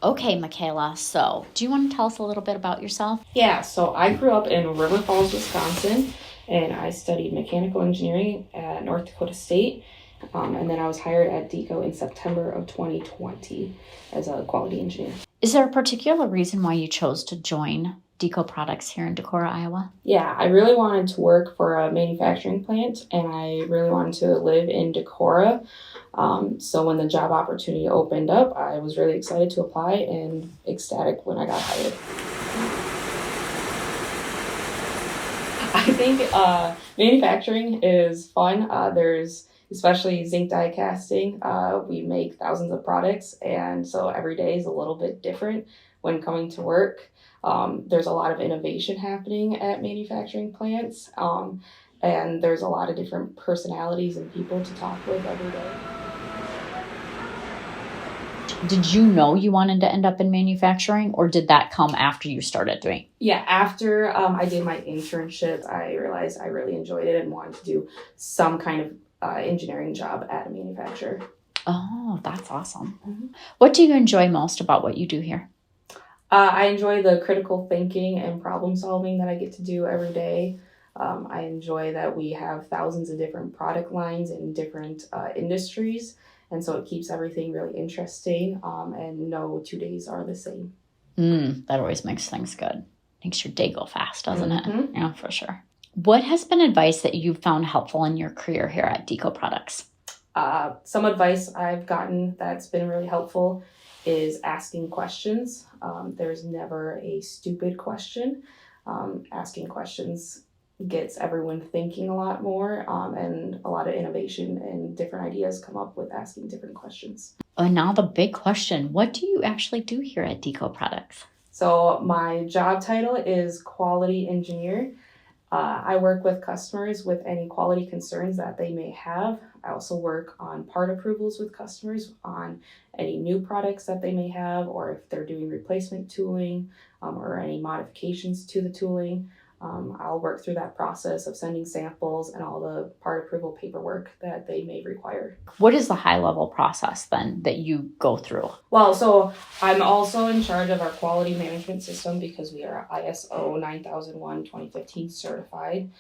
Okay, Michala, so do you want to tell us a little bit about yourself? Yeah, so I grew up in River Falls, Wisconsin, and I studied mechanical engineering at North Dakota State. And then I was hired at Deco in September of 2020 as a quality engineer. Is there a particular reason why you chose to join Deco Products here in Decorah, Iowa? Yeah, I really wanted to work for a manufacturing plant, and I really wanted to live in Decorah. So when the job opportunity opened up, I was really excited to apply and ecstatic when I got hired. I think manufacturing is fun. There's especially zinc die casting. We make thousands of products, and so every day is a little bit different when coming to work. There's a lot of innovation happening at manufacturing plants, and there's a lot of different personalities and people to talk with every day. Did you know you wanted to end up in manufacturing, or did that come after you started doing? Yeah, after I did my internship, I realized I really enjoyed it and wanted to do some kind of engineering job at a manufacturer. Oh, that's awesome. Mm-hmm. What do you enjoy most about what you do here? I enjoy the critical thinking and problem solving that I get to do every day. I enjoy that we have thousands of different product lines in different industries. And so it keeps everything really interesting, and no 2 days are the same. That always makes things good. Makes your day go fast, doesn't it? Yeah, for sure. What has been advice that you've found helpful in your career here at Deco Products? Some advice I've gotten that's been really helpful is asking questions. There's never a stupid question. Asking questions gets everyone thinking a lot more, and a lot of innovation and different ideas come up with asking different questions. And now the big question, what do you actually do here at Deco Products? So my job title is quality engineer. I work with customers with any quality concerns that they may have. I also work on part approvals with customers on any new products that they may have, or if they're doing replacement tooling, or any modifications to the tooling. I'll work through that process of sending samples and all the part approval paperwork that they may require. What is the high level process then that you go through? Well, so I'm also in charge of our quality management system because we are ISO 9001:2015 certified,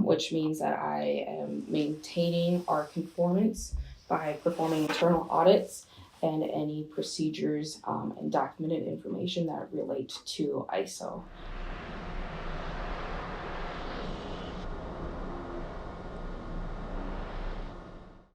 which means that I am maintaining our conformance by performing internal audits and any procedures and documented information that relate to ISO.